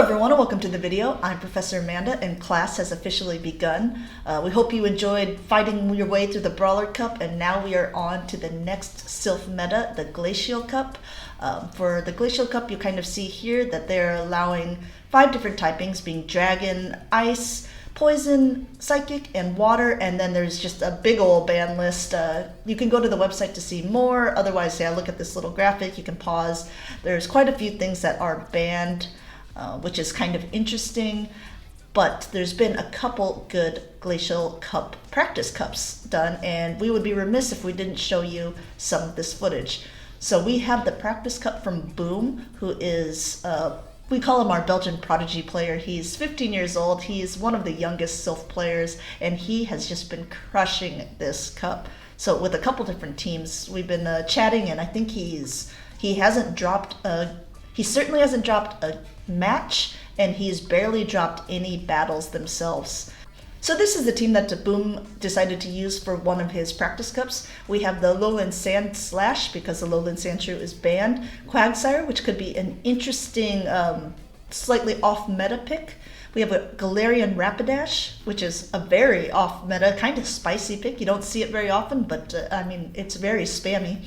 everyone and welcome to the video. I'm Professor Amanda and class has officially begun. We hope you enjoyed fighting your way through the Brawler Cup, and now we are on to the next Silph meta, the Glacial Cup. For the Glacial Cup, you kind of see here that they're allowing 5 different typings, being Dragon, Ice, Poison, Psychic, and Water, and then there's just a big old ban list. You can go to the website to see more. Otherwise, yeah, look at this little graphic. You can pause. There's quite a few things that are banned, which is kind of interesting, but there's been a couple good Glacial Cup practice cups done, and we would be remiss if we didn't show you some of this footage. So we have the practice cup from Boem, who is we call him our Belgian prodigy player. He's 15 years old. He's one of the youngest Silph players, and he has just been crushing this cup. So with a couple different teams, we've been chatting, and I think he certainly hasn't dropped a match, and he's barely dropped any battles themselves. So this is the team that Boem decided to use for one of his practice cups. We have the Alolan Sandslash, because the Alolan Sandshrew is banned. Quagsire, which could be an interesting, slightly off-meta pick. We have a Galarian Rapidash, which is a very off-meta, kind of spicy pick. You don't see it very often, but I mean, it's very spammy.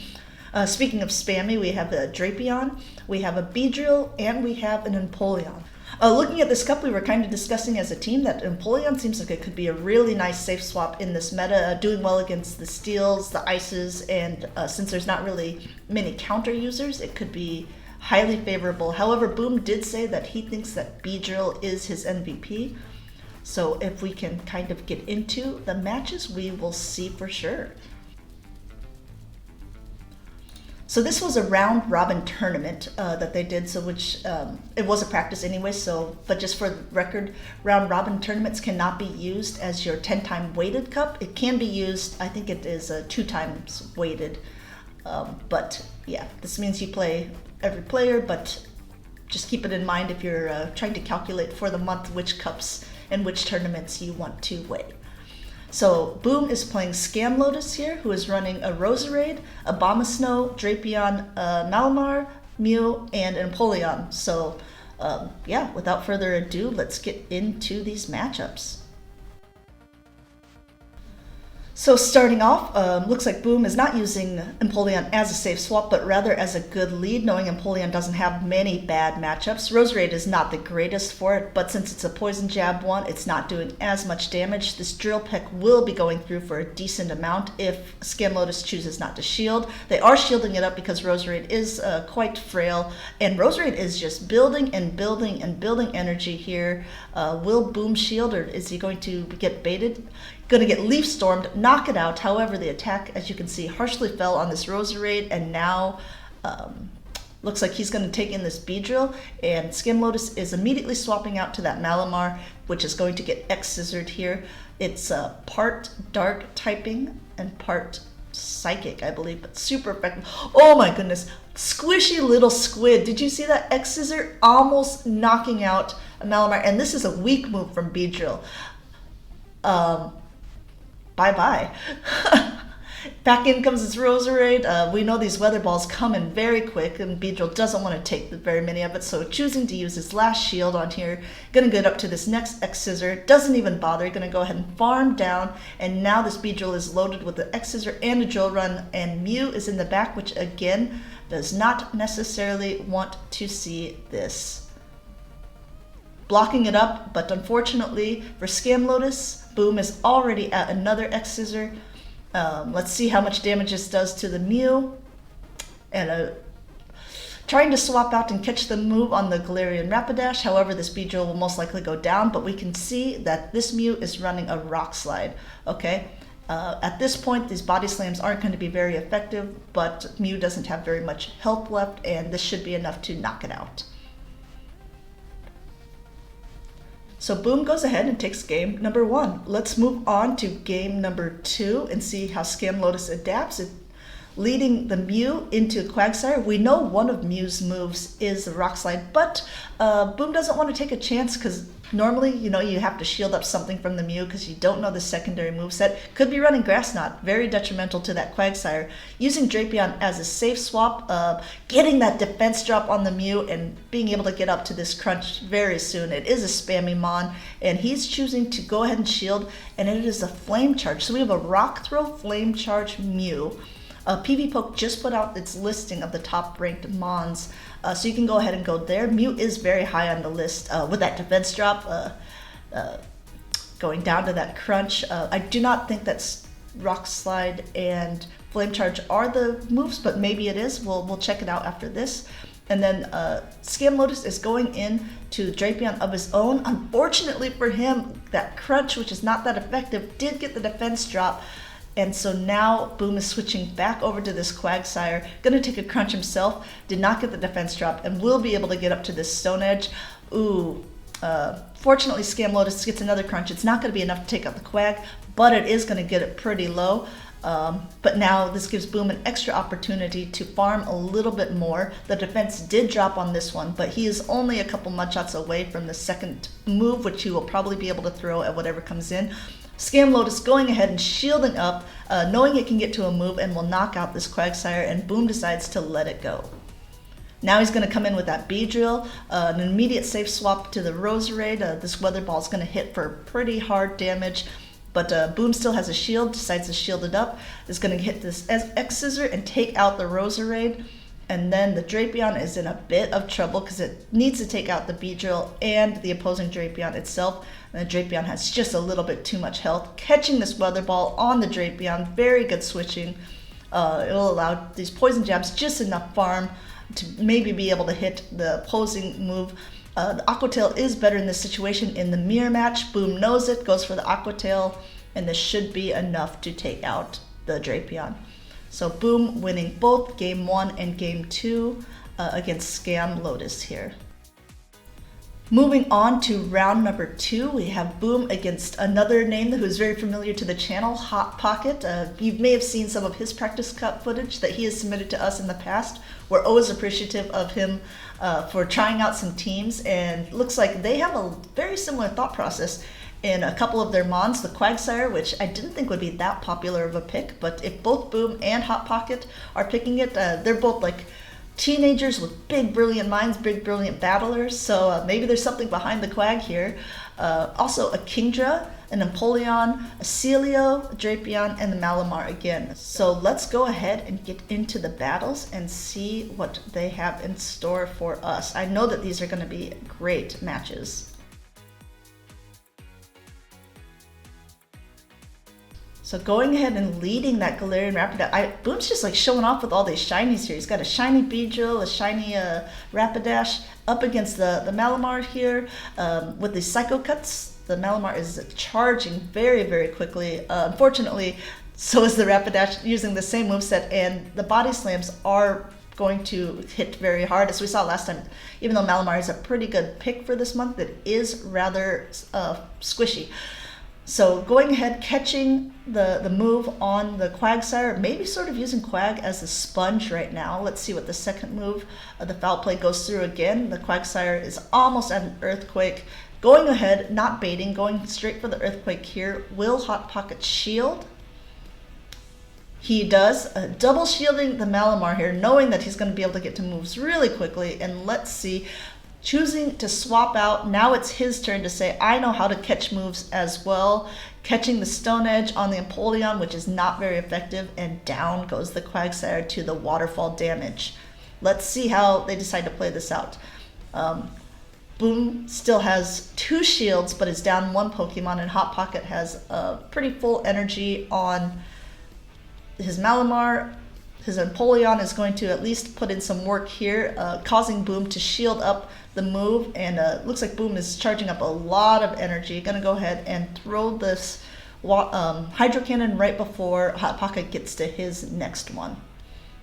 Speaking of spammy, we have a Drapion, we have a Beedrill, and we have an Empoleon. Looking at this cup, we were kind of discussing as a team that Empoleon seems like it could be a really nice safe swap in this meta, doing well against the steals, the ices, and since there's not really many counter users, it could be highly favorable. However, Boem did say that he thinks that Beedrill is his MVP, so if we can kind of get into the matches, we will see for sure. So this was a round robin tournament that they did, so which it was a practice anyway, but just for the record, round robin tournaments cannot be used as your 10-time weighted cup. It can be used, I think it is 2 times weighted, but yeah, this means you play every player, but just keep it in mind if you're trying to calculate for the month which cups and which tournaments you want to weigh. So Boem is playing Scamlotus here, who is running a Roserade, a Abomasnow, Drapion, Malamar, Mew, and Empoleon. So yeah, without further ado, let's get into these matchups. So starting off, looks like Boem is not using Empoleon as a safe swap, but rather as a good lead, knowing Empoleon doesn't have many bad matchups. Roserade is not the greatest for it, but since it's a poison jab one, it's not doing as much damage. This drill peck will be going through for a decent amount if Scamlotus chooses not to shield. They are shielding it up because Roserade is quite frail, and Roserade is just building and building and building energy here. Will Boem shield, or is he going to get baited? Going to get leaf stormed, knock it out. However, the attack, as you can see, harshly fell on this Roserade, and now looks like he's going to take in this Beedrill, and Scamlotus is immediately swapping out to that Malamar, which is going to get X-scissored here. It's part dark typing and part psychic, I believe, but super effective. Oh my goodness, squishy little squid. Did you see that X-scissor almost knocking out a Malamar? And this is a weak move from Beedrill. Bye-bye. Back in comes this Roserade. We know these weather balls come in very quick, and Beedrill doesn't want to take very many of it, so choosing to use his last shield on here. Gonna get up to this next X-scissor. Doesn't even bother. Gonna go ahead and farm down, and now this Beedrill is loaded with the X-scissor and a drill run, and Mew is in the back, which again does not necessarily want to see this. Blocking it up, but unfortunately for Scamlotus, Boem is already at another X-scissor. Let's see how much damage this does to the Mew. And trying to swap out and catch the move on the Galarian Rapidash. However, this Beedrill will most likely go down, but we can see that this Mew is running a Rock Slide. Okay, at this point, these body slams aren't going to be very effective, but Mew doesn't have very much health left, and this should be enough to knock it out. So Boem goes ahead and takes game number 1. Let's move on to game number 2 and see how Scamlotus adapts. It leading the Mew into Quagsire. We know one of Mew's moves is the Rock Slide, but Boem doesn't want to take a chance because normally, you know, you have to shield up something from the Mew because you don't know the secondary moveset. Could be running Grass Knot, very detrimental to that Quagsire. Using Drapion as a safe swap, getting that defense drop on the Mew and being able to get up to this crunch very soon. It is a spammy Mon, and he's choosing to go ahead and shield, and it is a Flame Charge. So we have a Rock Throw Flame Charge Mew. PV Poke just put out its listing of the top ranked Mons, so you can go ahead and go there. Mew is very high on the list with that defense drop going down to that crunch. I do not think that Rock Slide and Flame Charge are the moves, but maybe it is. We'll check it out after this. And then Scam Lotus is going in to Drapion of his own. Unfortunately for him, that crunch, which is not that effective, did get the defense drop. And so now Boem is switching back over to this Quagsire, gonna take a crunch himself, did not get the defense drop, and will be able to get up to this Stone Edge. Ooh, fortunately Scam Lotus gets another crunch. It's not gonna be enough to take out the Quag, but it is gonna get it pretty low. But now this gives Boem an extra opportunity to farm a little bit more. The defense did drop on this one, but he is only a couple mudshots away from the second move, which he will probably be able to throw at whatever comes in. Scam Lotus going ahead and shielding up, knowing it can get to a move and will knock out this Quagsire, and Boem decides to let it go. Now he's going to come in with that Beedrill, an immediate safe swap to the Roserade. This Weather Ball is going to hit for pretty hard damage, but Boem still has a shield, decides to shield it up. Is going to hit this X-Scissor and take out the Roserade. And then the Drapion is in a bit of trouble because it needs to take out the Beedrill and the opposing Drapion itself. And the Drapion has just a little bit too much health. Catching this Weather Ball on the Drapion, very good switching. It'll allow these Poison Jabs just enough farm to maybe be able to hit the opposing move. The Aqua Tail is better in this situation in the mirror match. Boem knows it, goes for the Aqua Tail, and this should be enough to take out the Drapion. So Boem winning both Game 1 and Game 2 against Scam Lotus here. Moving on to round number 2, we have Boem against another name who is very familiar to the channel, Hot Pocket. You may have seen some of his practice cup footage that he has submitted to us in the past. We're always appreciative of him for trying out some teams, and looks like they have a very similar thought process in a couple of their Mons, the Quagsire, which I didn't think would be that popular of a pick, but if both Boem and Hot Pocket are picking it, they're both like teenagers with big brilliant minds, big brilliant battlers, so maybe there's something behind the Quag here. Also a Kingdra, an Empoleon, a Celio, a Drapion, and the Malamar again. So let's go ahead and get into the battles and see what they have in store for us. I know that these are going to be great matches. So going ahead and leading that Galarian Rapidash, Boom's just like showing off with all these shinies here. He's got a shiny Beedrill, a shiny Rapidash up against the Malamar here with the Psycho Cuts. The Malamar is charging very, very quickly. Unfortunately, so is the Rapidash using the same moveset, and the Body Slams are going to hit very hard. As we saw last time, even though Malamar is a pretty good pick for this month, it is rather squishy. So going ahead, catching the move on the Quagsire, maybe sort of using Quag as a sponge right now. Let's see what the second move of the Foul Play goes through again. The Quagsire is almost at an Earthquake. Going ahead, not baiting, going straight for the Earthquake here. Will Hot Pocket shield? He does, double shielding the Malamar here, knowing that he's going to be able to get to moves really quickly. And let's see. Choosing to swap out, now it's his turn to say, I know how to catch moves as well. Catching the Stone Edge on the Empoleon, which is not very effective, and down goes the Quagsire to the waterfall damage. Let's see how they decide to play this out. Boem still has 2 shields, but is down 1 Pokemon, and Hot Pocket has pretty full energy on his Malamar. His Empoleon is going to at least put in some work here, causing Boem to shield up the move, and looks like Boem is charging up a lot of energy. Gonna go ahead and throw this Hydro Cannon right before Hot Pocket gets to his next one.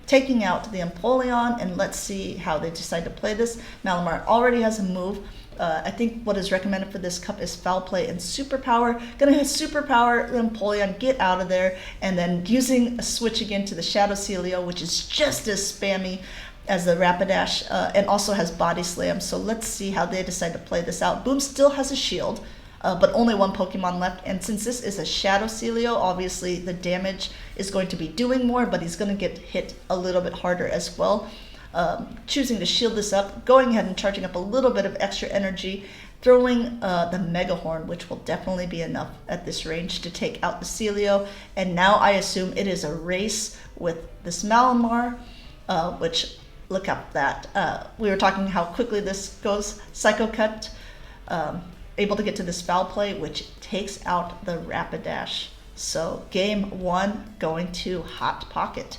Taking out the Empoleon, and let's see how they decide to play this. Malamar already has a move, I think what is recommended for this cup is Foul Play and Superpower. Gonna hit Superpower, the Empoleon, get out of there, and then using a switch again to the Shadow Celio, which is just as spammy as the Rapidash, and also has Body Slam. So let's see how they decide to play this out. Boem still has a shield, but only one Pokemon left, and since this is a Shadow Celio, obviously the damage is going to be doing more, but he's going to get hit a little bit harder as well. Choosing to shield this up, going ahead and charging up a little bit of extra energy, throwing the Mega Horn, which will definitely be enough at this range to take out the Celio, and now I assume it is a race with this Malamar, which, look up that. We were talking how quickly this goes. Psycho Cut, able to get to this Foul Play, which takes out the Rapidash. So game 1 going to Hot Pocket.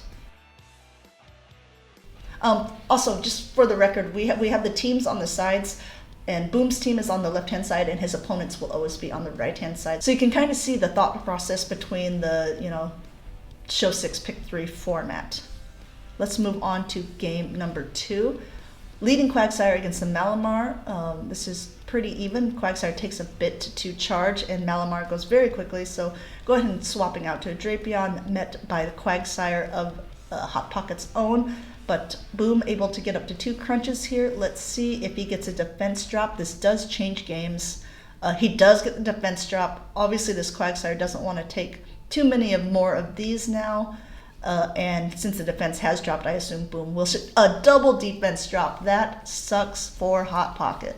Also, just for the record, we have the teams on the sides, and Boom's team is on the left-hand side, and his opponents will always be on the right-hand side. So you can kind of see the thought process between the, show 6, pick 3 format. Let's move on to game number 2. Leading Quagsire against the Malamar. This is pretty even. Quagsire takes a bit to charge, and Malamar goes very quickly, so go ahead and swapping out to a Drapion, met by the Quagsire of Hot Pocket's own. But Boem able to get up to 2 crunches here. Let's see if he gets a defense drop. This does change games. He does get the defense drop. Obviously, this Quagsire doesn't want to take too many more of these now. And since the defense has dropped, I assume Boem will shoot a double defense drop. That sucks for Hot Pocket.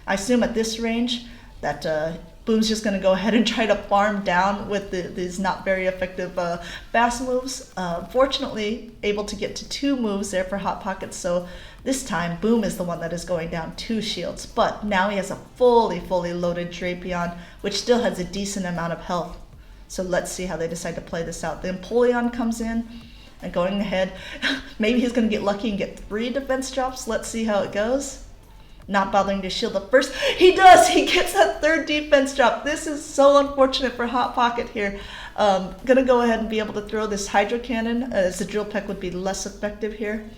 I assume at this range that Boom's just going to go ahead and try to farm down with these not very effective fast moves. Fortunately, able to get to 2 moves there for Hot Pocket, so this time Boem is the one that is going down 2 shields. But now he has a fully loaded Drapion, which still has a decent amount of health. So let's see how they decide to play this out. The Empoleon comes in and going ahead. Maybe he's going to get lucky and get 3 defense drops. Let's see how it goes. Not bothering to shield up first. He does! He gets that 3rd defense drop. This is so unfortunate for Hot Pocket here. Gonna go ahead and be able to throw this Hydro Cannon, as the Drill Peck would be less effective here.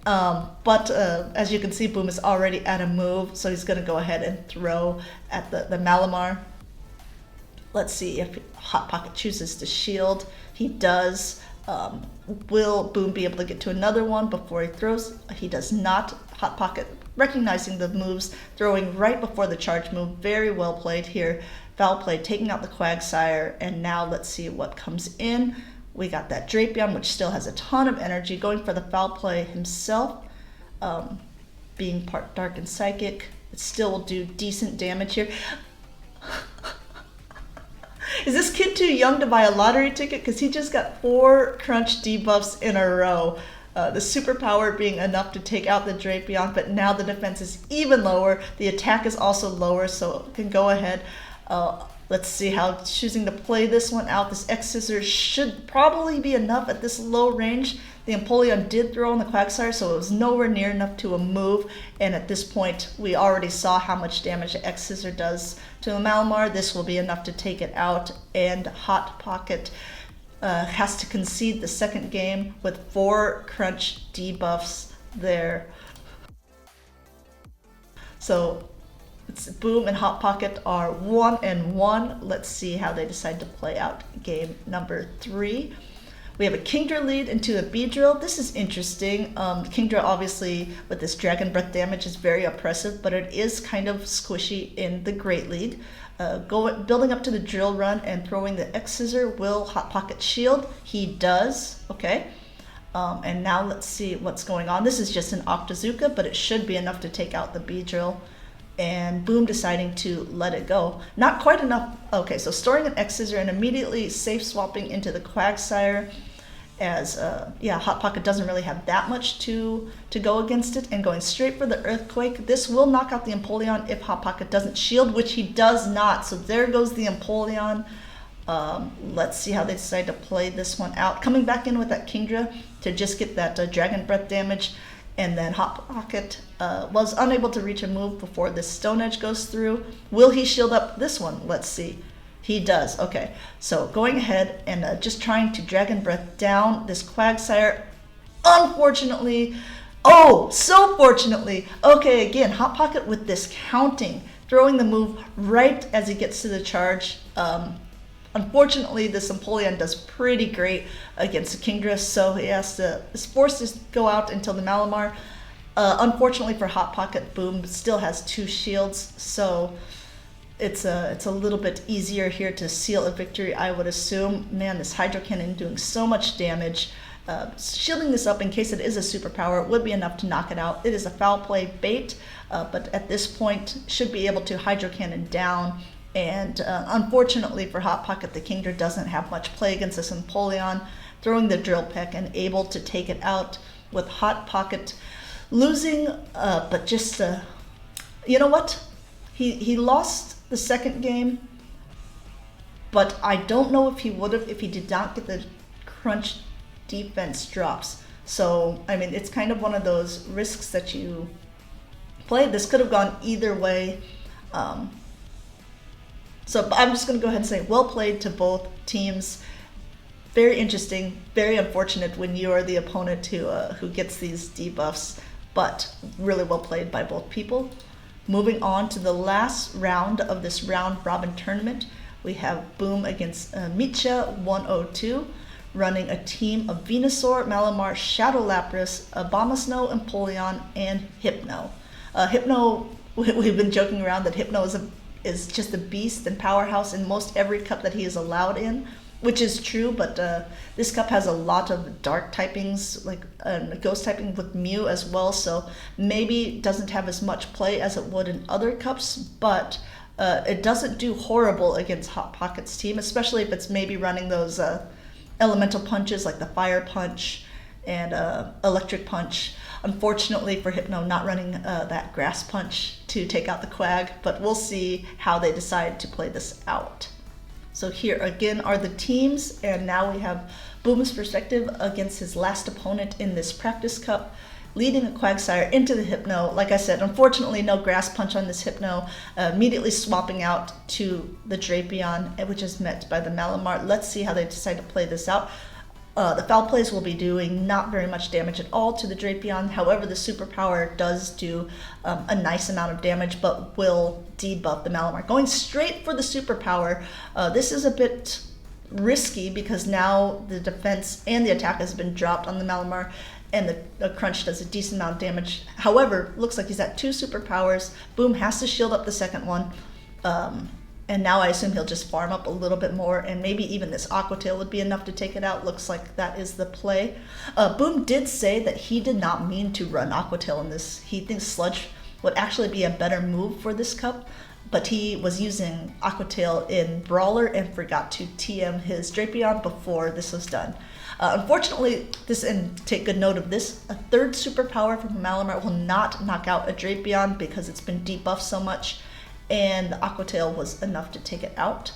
But as you can see, Boem is already at a move, so he's gonna go ahead and throw at the Malamar. Let's see if Hot Pocket chooses to shield. He does. Will Boem be able to get to another one before he throws? He does not. Hot Pocket recognizing the moves, throwing right before the charge move. Very well played here. Foul Play, taking out the Quagsire, and now let's see what comes in. We got that Drapion, which still has a ton of energy, going for the Foul Play himself. Being part Dark and Psychic, it still will do decent damage here. Is this kid too young to buy a lottery ticket? Because he just got 4 crunch debuffs in a row. The Superpower being enough to take out the Drapion, but now the defense is even lower. The attack is also lower, so it can go ahead. Let's see how choosing to play this one out. This X-Scissor should probably be enough at this low range. The Empoleon did throw on the Quagsire, so it was nowhere near enough to a move. And at this point, we already saw how much damage the X-Scissor does to the Malamar. This will be enough to take it out, and Hot Pocket has to concede the second game with 4 crunch debuffs there. So it's Boem and Hot Pocket are 1-1. Let's see how they decide to play out game number 3. We have a Kingdra lead into a Beedrill. This is interesting. Kingdra obviously with this Dragon Breath damage is very oppressive, but it is kind of squishy in the Great League. Building up to the Drill Run and throwing the X-Scissor. Will Hot Pocket shield? He does. Okay. And now let's see what's going on. This is just an Octazooka, but it should be enough to take out the Beedrill. And Boem deciding to let it go. Not quite enough. Okay, so storing an X-Scissor and immediately safe swapping into the Quagsire, as Hot Pocket doesn't really have that much to go against it, and going straight for the Earthquake. This will knock out the Empoleon if Hot Pocket doesn't shield, which he does not. So there goes the Empoleon. Let's see how they decide to play this one out. Coming back in with that Kingdra to just get that Dragon Breath damage. And then Hot Pocket was unable to reach a move before this Stone Edge goes through. Will he shield up this one? Let's see. He does. Okay, so going ahead and just trying to Dragon Breath down this Quagsire. Unfortunately, Oh, so fortunately. Okay, again, Hot Pocket with this counting, throwing the move right as he gets to the charge. Unfortunately, this Empoleon does pretty great against the Kingdra, so he is forced to go out until the Malamar. Unfortunately for Hot Pocket, Boem still has 2 shields, so it's a little bit easier here to seal a victory, I would assume. Man, this Hydro Cannon doing so much damage. Shielding this up in case it is a superpower would be enough to knock it out. It is a foul play bait, but at this point should be able to Hydro Cannon down. And unfortunately for Hot Pocket, the Kingdra doesn't have much play against this Empoleon, throwing the Drill Peck and able to take it out with Hot Pocket losing, but just, you know what? He lost the second game, but I don't know if he would have if he did not get the crunch defense drops. So, I mean, it's kind of one of those risks that you play. This could have gone either way. So I'm just going to go ahead and say well played to both teams. Very interesting, very unfortunate when you are the opponent who gets these debuffs, but really well played by both people. Moving on to the last round of this round robin tournament, we have Boem against Boem20, running a team of Venusaur, Malamar, Shadow Lapras, Abomasnow, Empoleon, and Hypno. Hypno, we've been joking around that Hypno is just a beast and powerhouse in most every cup that he is allowed in, which is true, but this cup has a lot of dark typings, like ghost typing with Mew as well, so maybe doesn't have as much play as it would in other cups, but it doesn't do horrible against Hot Pocket's team, especially if it's maybe running those elemental punches like the Fire Punch and Electric Punch. Unfortunately for Hypno, not running that Grass Punch to take out the Quag, but we'll see how they decide to play this out. So here again are the teams, and now we have Boom's perspective against his last opponent in this practice cup, leading a Quagsire into the Hypno. Like I said, unfortunately no Grass Punch on this Hypno, immediately swapping out to the Drapion, which is met by the Malamar. Let's see how they decide to play this out. The foul plays will be doing not very much damage at all to the Drapion. However, the superpower does do a nice amount of damage, but will debuff the Malamar. Going straight for the superpower, this is a bit risky because now the defense and the attack has been dropped on the Malamar, and the crunch does a decent amount of damage. However, looks like he's at 2 superpowers. Boem has to shield up the second one. And now I assume he'll just farm up a little bit more, and maybe even this Aqua Tail would be enough to take it out. Looks like that is the play. Boem did say that he did not mean to run Aqua Tail in this. He thinks Sludge would actually be a better move for this cup, but he was using Aqua Tail in Brawler and forgot to TM his Drapion before this was done. Unfortunately, and take good note of this, a third superpower from Malamar will not knock out a Drapion because it's been debuffed so much, and the Aqua Tail was enough to take it out.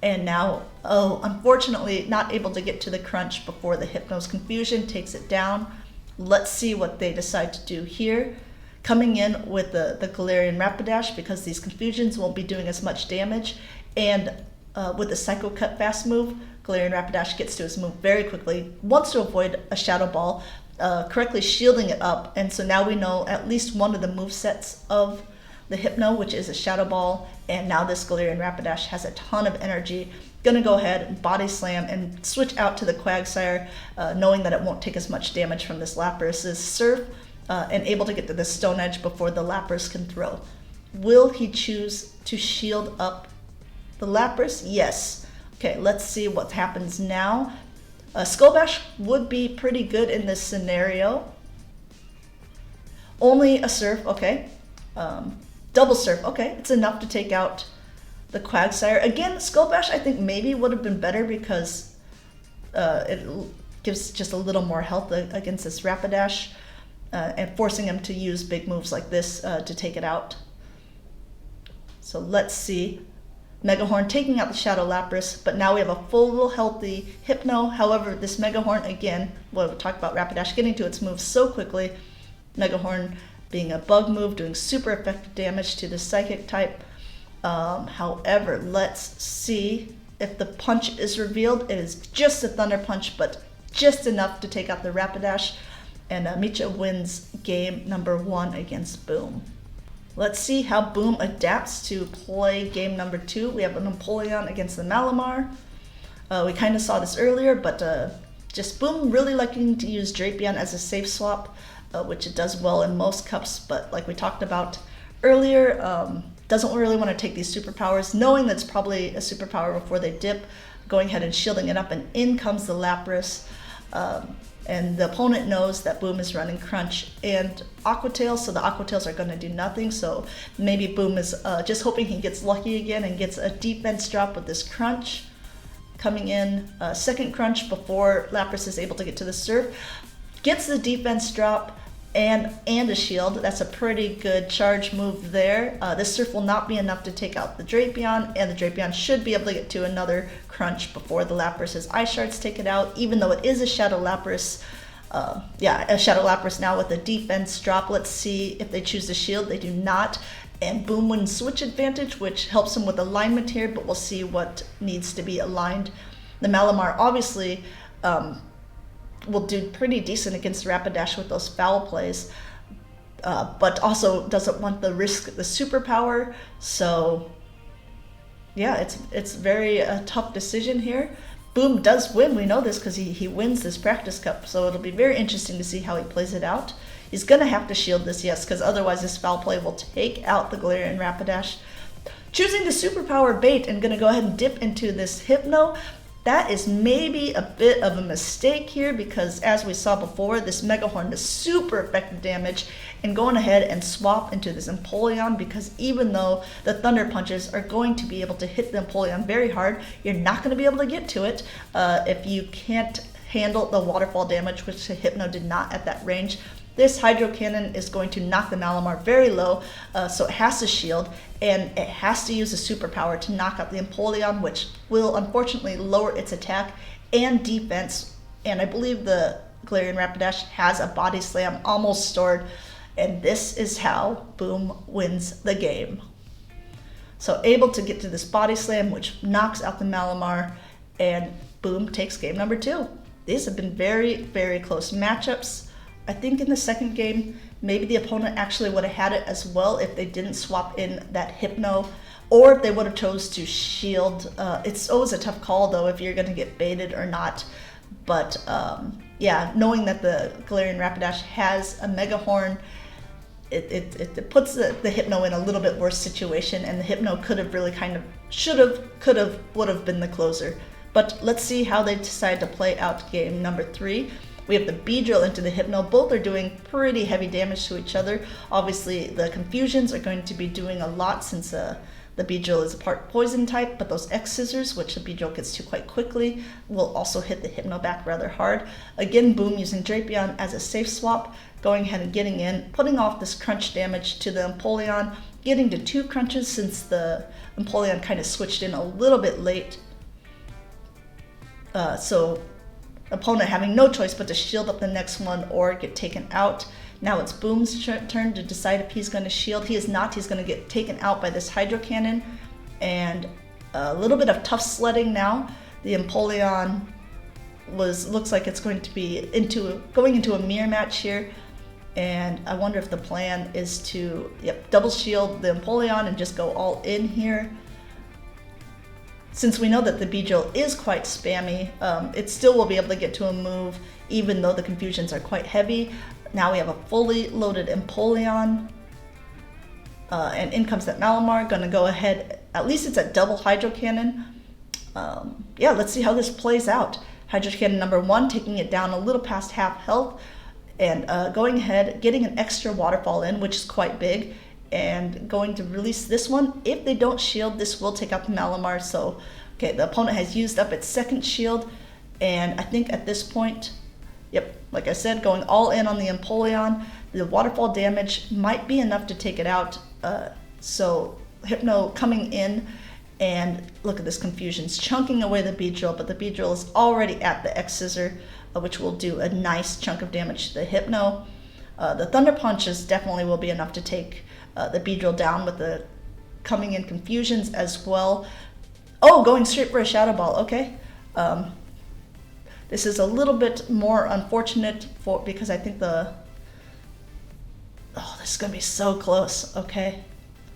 And now, unfortunately, not able to get to the crunch before the Hypno's Confusion takes it down. Let's see what they decide to do here. Coming in with the Galarian Rapidash, because these Confusions won't be doing as much damage, and with the Psycho Cut fast move, Galarian Rapidash gets to his move very quickly, wants to avoid a Shadow Ball, correctly shielding it up, and so now we know at least one of the movesets of the Hypno, which is a Shadow Ball, and now this Galarian Rapidash has a ton of energy. Gonna go ahead and Body Slam and switch out to the Quagsire, knowing that it won't take as much damage from this Lapras' Surf, and able to get to the Stone Edge before the Lapras can throw. Will he choose to shield up the Lapras? Yes. Okay, let's see what happens now. Skull Bash would be pretty good in this scenario. Only a Surf, okay. Double Surf, okay, it's enough to take out the Quagsire. Again, Skull Bash I think maybe would have been better because it gives just a little more health against this Rapidash, and forcing him to use big moves like this to take it out. So let's see. Mega Horn taking out the Shadow Lapras, but now we have a full healthy Hypno. However, this Mega Horn, again, we'll talk about Rapidash getting to its moves so quickly. Mega Horn being a bug move, doing super effective damage to the Psychic type. However, let's see if the punch is revealed. It is just a Thunder Punch, but just enough to take out the Rapidash. And Micha wins game number 1 against Boem. Let's see how Boem adapts to play game number 2. We have an Empoleon against the Malamar. We kind of saw this earlier, but just Boem really liking to use Drapion as a safe swap, which it does well in most cups, but like we talked about earlier, doesn't really want to take these superpowers, knowing that's probably a superpower before they dip, going ahead and shielding it up, and in comes the Lapras. And the opponent knows that Boem is running Crunch and Aqua Tail, so the Aqua Tails are going to do nothing. So maybe Boem is just hoping he gets lucky again and gets a defense drop with this Crunch. Coming in, second Crunch before Lapras is able to get to the Surf. Gets the defense drop and a shield. That's a pretty good charge move there. This Surf will not be enough to take out the Drapion, and the Drapion should be able to get to another Crunch before the Lapras' Ice Shards take it out, even though it is a Shadow Lapras. A Shadow Lapras now with a defense drop. Let's see if they choose the shield. They do not. And Boem wins switch advantage, which helps him with alignment here, but we'll see what needs to be aligned. The Malamar obviously will do pretty decent against Rapidash with those foul plays, but also doesn't want the risk the superpower. So yeah, it's very tough decision here. Boem does win, we know this because he wins this practice cup, so it'll be very interesting to see how he plays it out. He's gonna have to shield this, yes, because otherwise this foul play will take out the Galarian Rapidash. Choosing the superpower bait and gonna go ahead and dip into this Hypno. That is maybe a bit of a mistake here because, as we saw before, this Mega Horn does super effective damage, and going ahead and swap into this Empoleon, because even though the Thunder Punches are going to be able to hit the Empoleon very hard, you're not going to be able to get to it if you can't handle the waterfall damage, which the Hypno did not at that range. This Hydro Cannon is going to knock the Malamar very low, so it has to shield, and it has to use a superpower to knock out the Empoleon, which will unfortunately lower its attack and defense. And I believe the Galarian Rapidash has a Body Slam almost stored, and this is how Boem wins the game. So able to get to this Body Slam, which knocks out the Malamar, and Boem takes game number 2. These have been very, very close matchups. I think in the second game, maybe the opponent actually would have had it as well if they didn't swap in that Hypno, or if they would have chose to shield. It's always a tough call though if you're going to get baited or not. But yeah, knowing that the Galarian Rapidash has a Mega Horn, it puts the Hypno in a little bit worse situation, and the Hypno could have really kind of would have been the closer. But let's see how they decide to play out game number 3. We have the Beedrill into the Hypno. Both are doing pretty heavy damage to each other. Obviously, the Confusions are going to be doing a lot since the Beedrill is a part Poison type, but those X-Scissors, which the Beedrill gets to quite quickly, will also hit the Hypno back rather hard. Again, Boem using Drapion as a safe swap, going ahead and getting in, putting off this crunch damage to the Empoleon, getting to 2 crunches since the Empoleon kind of switched in a little bit late. So opponent having no choice but to shield up the next one or get taken out. Now it's Boom's turn to decide if he's going to shield. He is not. He's going to get taken out by this Hydro Cannon, and a little bit of tough sledding now. The Empoleon looks like it's going to be going into a mirror match here, and I wonder if the plan is to double shield the Empoleon and just go all in here. Since we know that the Beedrill is quite spammy, it still will be able to get to a move even though the Confusions are quite heavy. Now we have a fully loaded Empoleon, and in comes that Malamar, gonna go ahead, at least it's at double Hydro Cannon. Yeah, let's see how this plays out. Hydro Cannon number 1, taking it down a little past half health, and going ahead, getting an extra waterfall in, which is quite big, and going to release this one. If they don't shield, this will take out the Malamar. So, okay, the opponent has used up its second shield, and I think at this point, like I said, going all in on the Empoleon. The waterfall damage might be enough to take it out. So Hypno coming in, and look at this Confusions chunking away the Beedrill, but the Beedrill is already at the X-Scissor, which will do a nice chunk of damage to the Hypno. The Thunder Punches definitely will be enough to take the Beedrill down with the coming in Confusions as well. Oh, going straight for a Shadow Ball, okay. This is a little bit more unfortunate because I think this is gonna be so close, okay?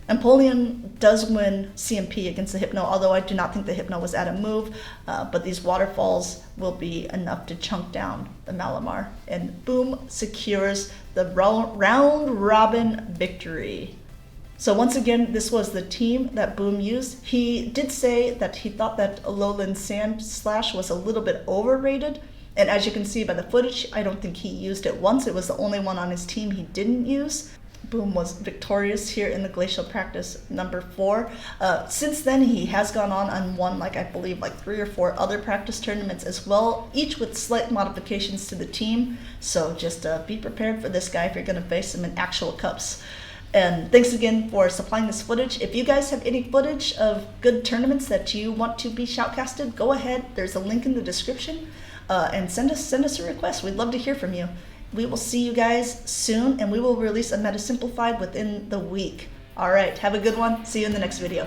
Empoleon does win CMP against the Hypno, although I do not think the Hypno was at a move, but these waterfalls will be enough to chunk down the Malamar. And Boom secures the round robin victory. So once again, this was the team that Boom used. He did say that he thought that Alolan Sandslash was a little bit overrated. And as you can see by the footage, I don't think he used it once. It was the only one on his team he didn't use. Boom was victorious here in the Glacial practice number 4. Since then, he has gone on and won, I believe, 3 or 4 other practice tournaments as well, each with slight modifications to the team. So just be prepared for this guy if you're going to face him in actual cups. And thanks again for supplying this footage. If you guys have any footage of good tournaments that you want to be shoutcasted, go ahead. There's a link in the description. And send us a request. We'd love to hear from you. We will see you guys soon, and we will release a Meta Simplified within the week. All right, have a good one. See you in the next video.